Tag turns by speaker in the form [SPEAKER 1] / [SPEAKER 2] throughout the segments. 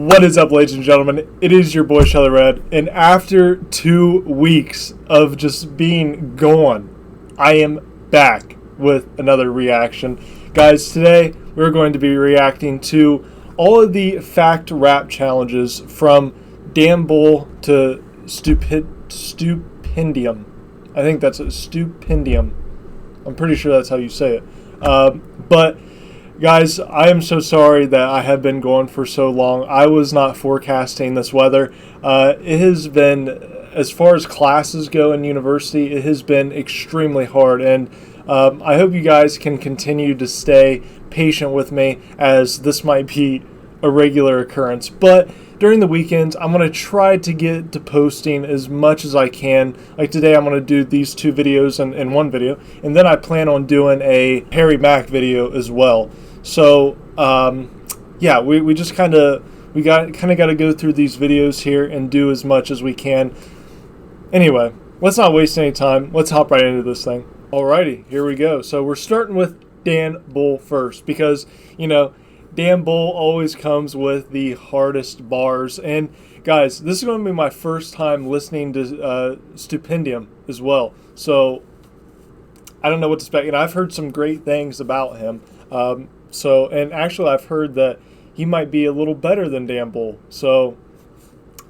[SPEAKER 1] What is up, ladies and gentlemen? It is your boy Shelly Red, and after 2 weeks of just being gone, I am back with another reaction. Guys, today we're going to be reacting to all of the fact rap challenges from Dan Bull to Stupendium. I think that's a Stupendium. I'm pretty sure that's how you say it. But guys, I am so sorry that I have been gone for so long. I was not forecasting this weather. It has been, as far as classes go in university, it has been extremely hard. And I hope you guys can continue to stay patient with me, as this might be a regular occurrence. But during the weekends, I'm going to try to get to posting as much as I can. Like today, I'm going to do these 2 videos in one video. And then I plan on doing a Harry Mack video as well. So, yeah, we just kind of got to go through these videos here and do as much as we can. Anyway, let's not waste any time. Let's hop right into this thing. Alrighty, here we go. So we're starting with Dan Bull first because, you know, Dan Bull always comes with the hardest bars. And guys, this is going to be my first time listening to Stupendium as well. So I don't know what to expect. And I've heard some great things about him. And actually I've heard that he might be a little better than Dan Bull. So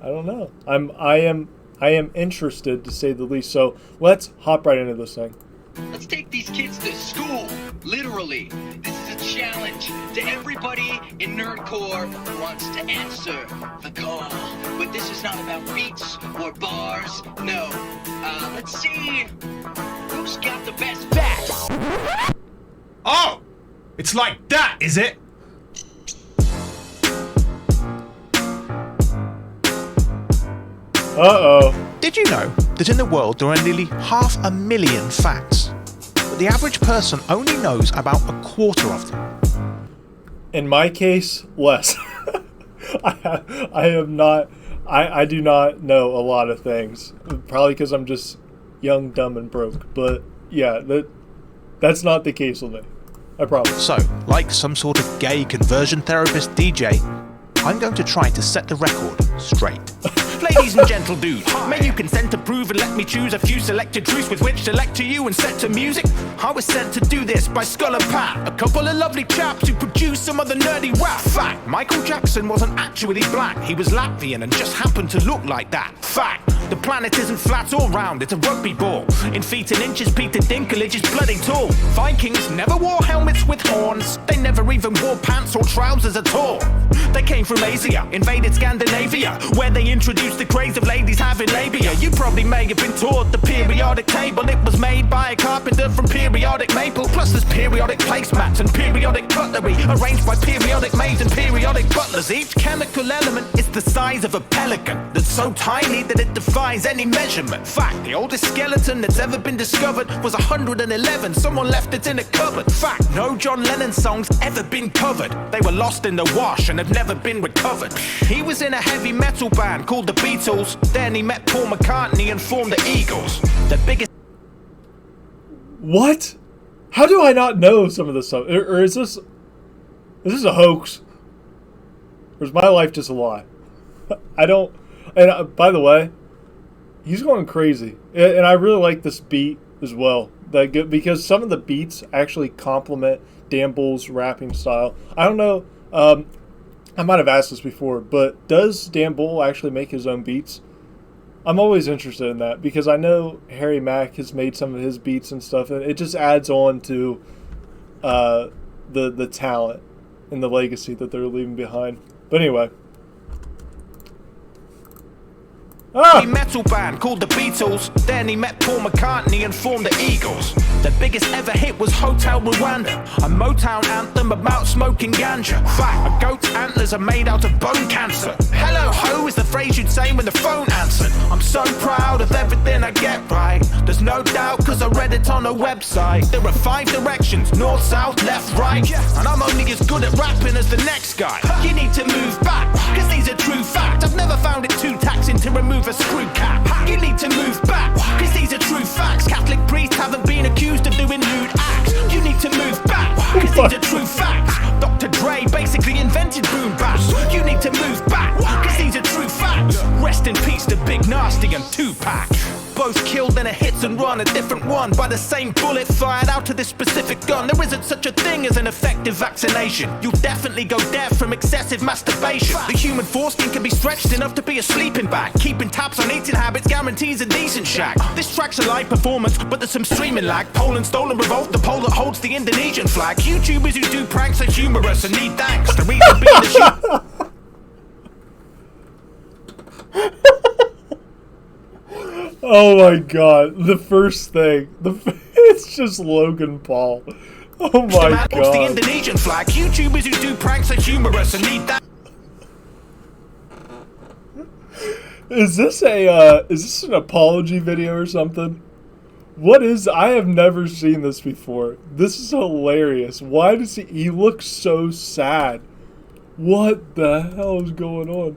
[SPEAKER 1] I don't know. I am interested, to say the least. So let's hop right into this thing.
[SPEAKER 2] Let's take these kids to school, literally. This is a challenge to everybody in nerdcore who wants to answer the call. But this is not about beats or bars, no. Let's see who's got the best facts.
[SPEAKER 3] Oh! It's like that, is it?
[SPEAKER 1] Uh-oh.
[SPEAKER 4] Did you know that in the world there are nearly 500,000 facts, but the average person only knows about a quarter of them?
[SPEAKER 1] In my case, less. I do not know a lot of things. Probably because I'm just young, dumb, and broke. But yeah, that's not the case with me. I promise.
[SPEAKER 4] So, like some sort of gay conversion therapist DJ, I'm going to try to set the record straight.
[SPEAKER 5] Ladies and gentle dudes, may you consent to prove and let me choose a few selected truths with which to lecture you and set to music? I was sent to do this by Skull and Pat, a couple of lovely chaps who produced some of the nerdy rap. Fact, Michael Jackson wasn't actually black, he was Latvian and just happened to look like that. Fact, the planet isn't flat or round, it's a rugby ball. In feet and inches, Peter Dinklage is bloody tall. Vikings never wore helmets with horns, they never even wore pants or trousers at all. They came from Asia, invaded Scandinavia, where they introduced the craze of ladies having labia. You probably may have been taught the periodic table. It was made by a carpenter from periodic maple. Plus there's periodic placemats and periodic cutlery, arranged by periodic maids and periodic butlers. Each chemical element is the size of a pelican, that's so tiny that it defies any measurement. Fact, the oldest skeleton that's ever been discovered was 111. Someone left it in a cupboard. Fact, no John Lennon songs ever been covered. They were lost in the wash and have never been recovered. He was in a heavy metal band called the Beatles. Then he met Paul McCartney and formed the Eagles. The biggest...
[SPEAKER 1] What? How do I not know some of this stuff? Or is this a hoax? Or is my life just a lie? I don't... And by the way, he's going crazy. And I really like this beat as well. Because some of the beats actually complement Dan Bull's rapping style. I don't know... I might have asked this before, but does Dan Bull actually make his own beats? I'm always interested in that because I know Harry Mack has made some of his beats and stuff, and it just adds on to the talent and the legacy that they're leaving behind. But anyway.
[SPEAKER 5] Metal band called the Beatles. Then he met Paul McCartney and formed the Eagles. The biggest ever hit was Hotel Rwanda, a Motown anthem about smoking ganja. Fact, a goat's antlers are made out of bone cancer. Hello ho is the phrase you'd say when the phone answered. I'm so proud of everything I get right. There's no doubt cause I read it on a website. There are 5 directions, north, south, left, right. And I'm only as good at rapping as the next guy. You need to move back, cause these are true facts. I've never found it too taxing to remove a screw cap. You need to move back, cause these are true facts. Catholic priests haven't been accused of doing lewd acts. You need to move back, cause these are true facts. Dr. Dre basically invented boom bap. You need to move back, in peace to Big Nasty and Tupac. Both killed in a hit and run, a different one by the same bullet fired out of this specific gun. There isn't such a thing as an effective vaccination. You'll definitely go deaf from excessive masturbation. The human foreskin can be stretched enough to be a sleeping bag. Keeping tabs on eating habits guarantees a decent shack. This track's a live performance, but there's some streaming lag. Poland stolen revolt, the pole that holds the Indonesian flag. YouTubers who do pranks are humorous and need thanks. The reason being the
[SPEAKER 1] Oh my god, the first thing, it's just Logan Paul. Oh my god.
[SPEAKER 5] The Indonesian flag. YouTubers who do pranks are humorous and need that.
[SPEAKER 1] Is this an apology video or something? I have never seen this before. This is hilarious. Why does he looks so sad? What the hell is going on?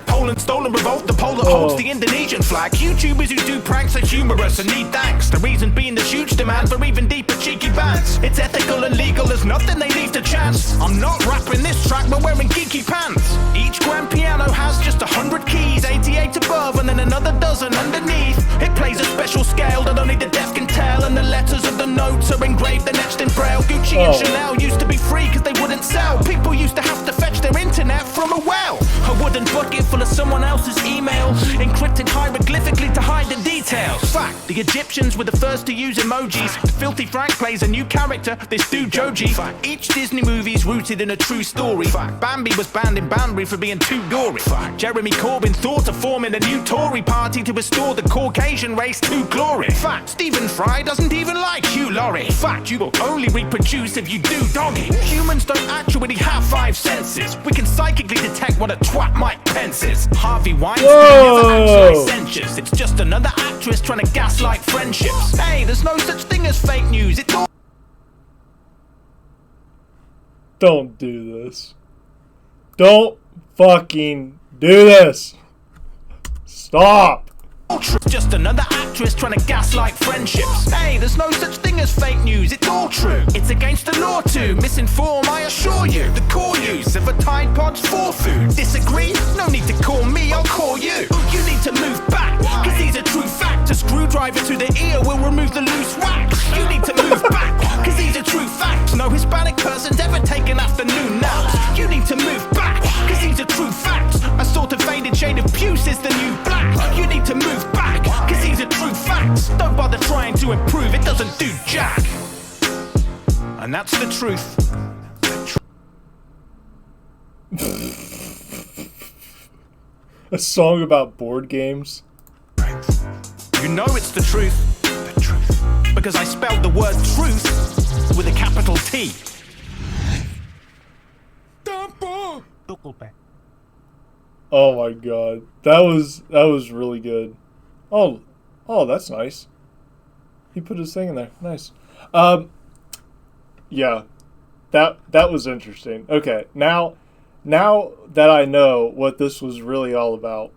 [SPEAKER 5] Poland stolen revolt, the pole that holds the Indonesian flag. YouTubers who do pranks are humorous and need thanks. The reason being the huge demand for even deeper cheeky bands. It's ethical and legal, there's nothing they leave to chance. I'm not rapping this track, but wearing geeky pants. Each grand piano has just 100 keys, 88 above and then another dozen underneath. It plays a special scale that only the deaf can tell, and the letters of the notes are engraved and etched in braille. Gucci and Chanel used to be free because they wouldn't sell. People used to have to fetch their internet from a well. A wooden bucket full of someone else's email, encrypted hieroglyphically to hide the details. Fact, the Egyptians were the first to use emojis. Filthy Frank plays a new character, this dude Joji. Each Disney movie's rooted in a true story. Bambi was banned in Banbury for being too gory. Jeremy Corbyn thought of forming a new Tory party to restore the Caucasian race to glory. Fact, Stephen Fry doesn't even like Hugh Laurie. Fact, you will only reproduce if you do doggy. Humans don't actually have 5 senses. We can psychically detect what a twat Mike Pence is. Harvey Weinstein is actually it's just another actress trying to gaslight friendships. Hey, there's no such thing as fake news. It's all.
[SPEAKER 1] Don't do this. Don't fucking do this. Stop.
[SPEAKER 5] Just another actress trying to gaslight friendships. Hey, there's no such thing as fake news, it's all true. It's against the law to misinform, I assure you. The core use of a Tide Pod's for food. Disagree? No need to call me, I'll call you. You need to move back, cause he's a true fact. A screwdriver to the ear will remove the loose wax. You need to move back, cause he's a true fact. No Hispanic person's ever taken afternoon naps. You need to move back, cause he's a true fact. A sort of faded shade of puce is the new black. You need to move back, cause he's a true fact. Don't bother trying to improve, it doesn't do jack. And that's the truth.
[SPEAKER 1] A song about board games.
[SPEAKER 5] You know it's the truth. The truth. Because I spelled the word truth with a capital T.
[SPEAKER 1] Oh my god. That was really good. Oh, that's nice. He put his thing in there. Nice. Yeah. That was interesting. Okay, now that I know what this was really all about,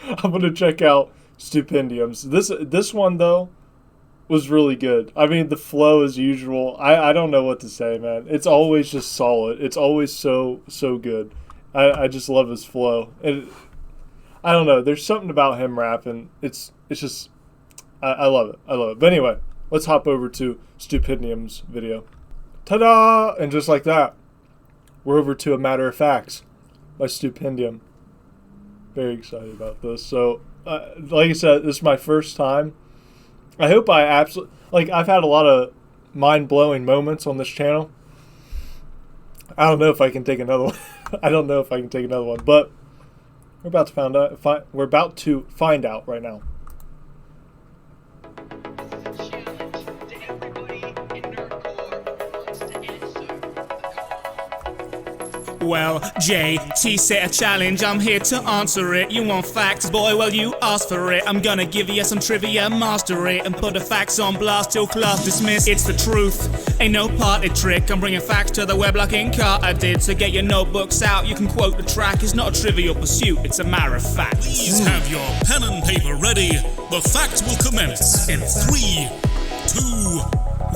[SPEAKER 1] I'm gonna check out Stupendiums. This one though was really good. I mean, the flow as usual. I don't know what to say, man. It's always just solid. It's always so good. I just love his flow. I don't know. There's something about him rapping. It's just I love it. I love it. But anyway, let's hop over to Stupendium's video. Ta-da! And just like that, we're over to A Matter of Facts by Stupendium. Very excited about this. So, like I said, this is my first time. I hope I absolutely... I've had a lot of mind-blowing moments on this channel. I don't know if I can take another one. I don't know if I can take another one, but we're about to find out right now.
[SPEAKER 6] Well, JT set a challenge, I'm here to answer it. You want facts, boy? Well, you asked for it. I'm gonna give you some trivia, master it, and put the facts on blast till class dismissed. It's the truth, ain't no party trick. I'm bringing facts to the web like King Carter did. So get your notebooks out, you can quote the track. It's not a trivial pursuit, it's a matter of fact.
[SPEAKER 7] Please have your pen and paper ready. The facts will commence in 3, 2,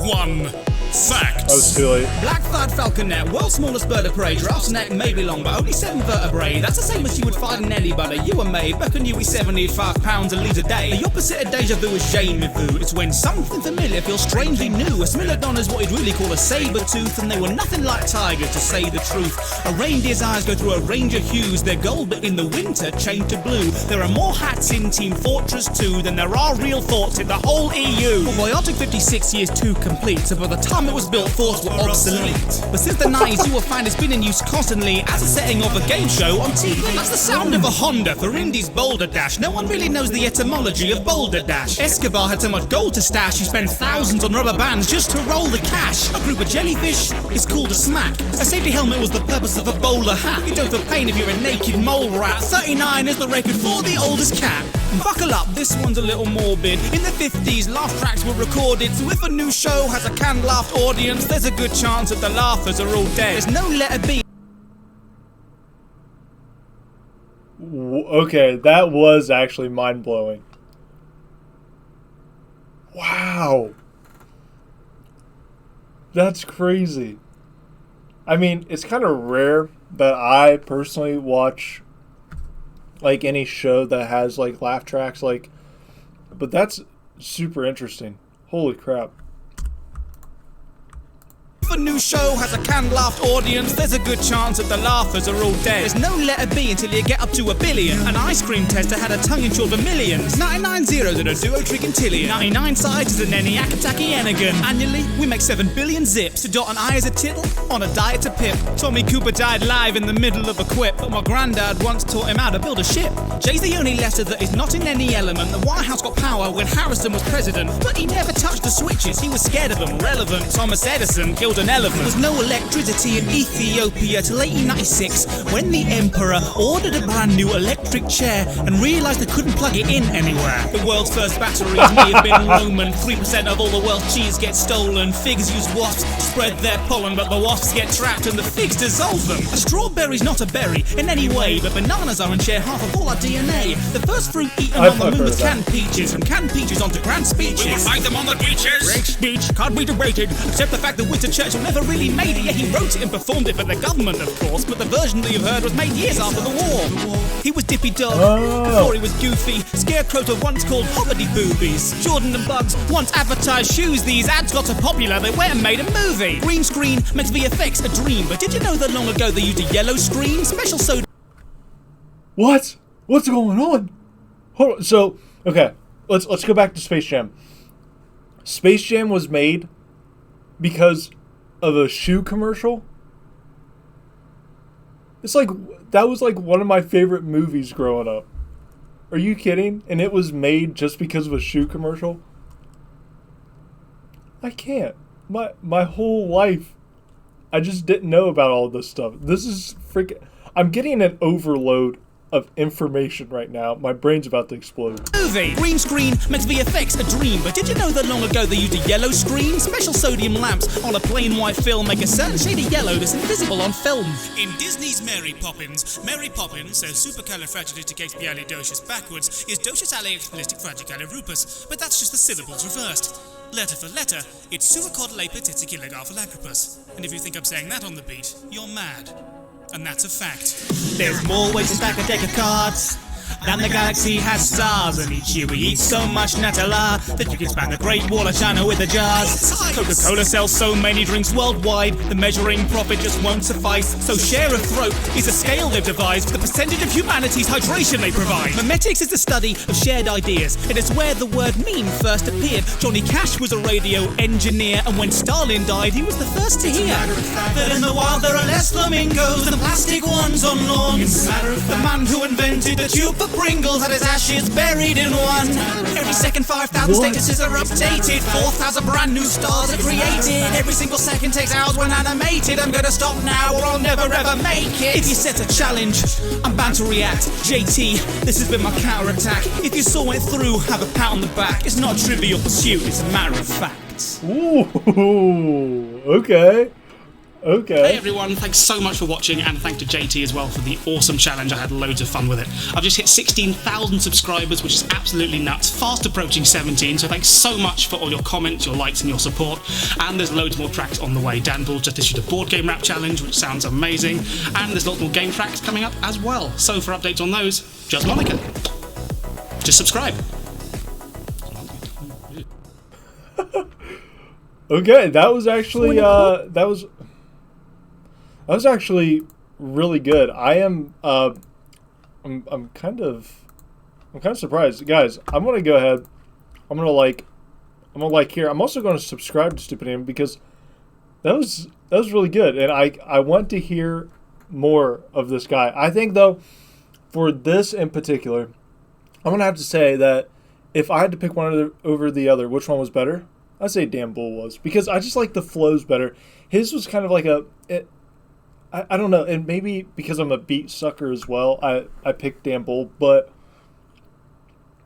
[SPEAKER 7] 1... Facts.
[SPEAKER 1] I was too late.
[SPEAKER 6] Black-thighed falconet, world's smallest bird of prey. Giraffe's neck may be long, but only 7 vertebrae. That's the same as you would find in any butter. You were made back when you were 75 pounds and leaves a day. The opposite of deja vu is jamais vu. It's when something familiar feels strangely new. A smilodon is what you'd really call a saber-tooth, and they were nothing like tigers, to say the truth. A reindeer's eyes go through a range of hues. They're gold, but in the winter change to blue. There are more hats in Team Fortress 2 than there are real thoughts in the whole EU. Well, Biotic 56 years too complete, so by the time it was built, thoughts were obsolete. But since the 90s, you will find it's been in use constantly as a setting of a game show on TV. That's the sound of a Honda for Indy's Boulder Dash. No one really knows the etymology of Boulder Dash. Escobar had so much gold to stash, he spent thousands on rubber bands just to roll the cash. A group of jellyfish is called a smack. A safety helmet was the purpose of a bowler hat. You don't feel pain if you're a naked mole rat. 39 is the record for the oldest cat. Buckle up, this one's a little morbid. In the 50s, laugh tracks were recorded, so if a new show has a canned laugh audience, there's a good chance that the laughers are all dead. There's no letter B.
[SPEAKER 1] Okay, that was actually mind-blowing. Wow. That's crazy. I mean, it's kind of rare that I personally watch like any show that has like laugh tracks, like, but that's super interesting. Holy crap.
[SPEAKER 6] If a new show has a canned laugh audience, there's a good chance that the laughers are all dead. There's no letter B until you get up to a billion. An ice cream tester had a tongue in short for millions. 99 zeros and a duo trigintillion. 99 sides is an ENIAC Taki Enigan. Annually, we make 7 billion zips. To dot an I as a tittle, on a diet to pip. Tommy Cooper died live in the middle of a quip, but my granddad once taught him how to build a ship. Jay's the only letter that is not in any element. The White House got power when Harrison was president, but he never touched the switches, he was scared of them. Relevant, Thomas Edison killed an elephant. There was no electricity in Ethiopia till 1896, when the emperor ordered a brand new electric chair and realised they couldn't plug it in anywhere. The world's first batteries may have been Roman. 3% of all the world's cheese gets stolen. Figs use wasps to spread their pollen, but the wasps get trapped and the figs dissolve them. A strawberry's not a berry in any way, but bananas are and share half of all our DNA. The first fruit eaten on the moon was canned peaches, and canned peaches onto grand speeches.
[SPEAKER 7] We will find them on the beaches.
[SPEAKER 6] Great speech, can't be debated, except the fact that Winston Churchill never really made it. Yeah, he wrote it and performed it for the government, of course, but the version that you've heard was made years after the war. He was Dippy Dog before he was Goofy. Scarecrows were once called hobbity boobies. Jordan and Bugs once advertised shoes. These ads got so popular they went and made a movie. Green screen makes VFX a dream, but did you know that long ago they used a yellow screen? Special soda.
[SPEAKER 1] What? What's going on? Hold on. So, okay, let's go back to Space Jam. Space Jam was made because of a shoe commercial. It's like, that was like one of my favorite movies growing up. Are you kidding? And it was made just because of a shoe commercial? I can't. My whole life, I just didn't know about all this stuff. This is freaking... I'm getting an overload of information right now. My brain's about to explode.
[SPEAKER 6] Movie. Green screen makes VFX a dream, but did you know that long ago they used a yellow screen? Special sodium lamps on a plain white film make a certain shade of yellow that's invisible on film.
[SPEAKER 7] In Disney's Mary Poppins, so supercalifragilisticexpialidocious backwards, is docious-alexpialisticfragilisticfragilirupus, but that's just the syllables reversed. Letter for letter, it's suacodlepatiticiligafalacropus. And if you think I'm saying that on the beat, you're mad. And that's a fact.
[SPEAKER 6] There's more ways to stack a deck of cards than the galaxy has stars, and each year we eat so much Nutella that you can span the Great Wall of China with the jars. Coca-Cola sells so many drinks worldwide, the measuring profit just won't suffice. So share a throat is a scale they've devised for the percentage of humanity's hydration they provide. Memetics is the study of shared ideas, and it's where the word meme first appeared. Johnny Cash was a radio engineer, and when Stalin died, he was the first to hear that in the wild there are less flamingos than plastic ones on lawns. The man who invented the tube for Pringles had his ashes buried in one. Every second 5,000 statuses are updated, 4,000 brand new stars are created. Every single second takes hours when animated. I'm gonna stop now or I'll never ever make it. If you set a challenge, I'm bound to react. JT, this has been my counterattack. If you saw it through, have a pat on the back. It's not a trivial pursuit, it's a matter of fact.
[SPEAKER 1] Ooh, okay. Okay.
[SPEAKER 7] Hey everyone, thanks so much for watching, and thanks to JT as well for the awesome challenge. I had loads of fun with it. I've just hit 16,000 subscribers, which is absolutely nuts, fast approaching 17, so thanks so much for all your comments, your likes and your support, and there's loads more tracks on the way. Dan Bull just issued a board game rap challenge, which sounds amazing, and there's lots more game tracks coming up as well. So for updates on those, just Monica. Just subscribe.
[SPEAKER 1] Okay, that was actually that was actually really good. I'm kind of surprised, guys. I'm gonna go ahead. I'm gonna like here. I'm also going to subscribe to Stupendium because that was really good, and I want to hear more of this guy. I think though, for this in particular, I'm gonna have to say that if I had to pick one over the other, which one was better? I'd say Dan Bull was, because I just like the flows better. His was kind of like I don't know, and maybe because I'm a beat sucker as well, I picked Dan Bull, but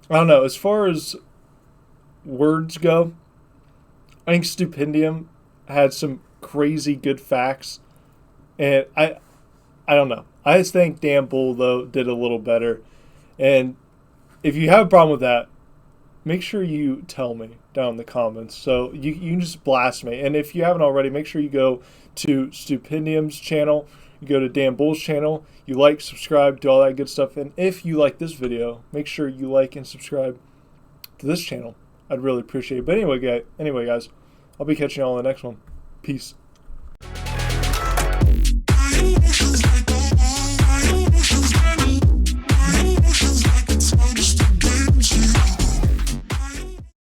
[SPEAKER 1] I don't know. As far as words go, I think Stupendium had some crazy good facts, and I don't know. I just think Dan Bull, though, did a little better, and if you have a problem with that, make sure you tell me down in the comments. So you can just blast me. And if you haven't already, make sure you go to Stupendium's channel. You go to Dan Bull's channel. You like, subscribe, do all that good stuff. And if you like this video, make sure you like and subscribe to this channel. I'd really appreciate it. But anyway, guys, I'll be catching y'all in the next one. Peace.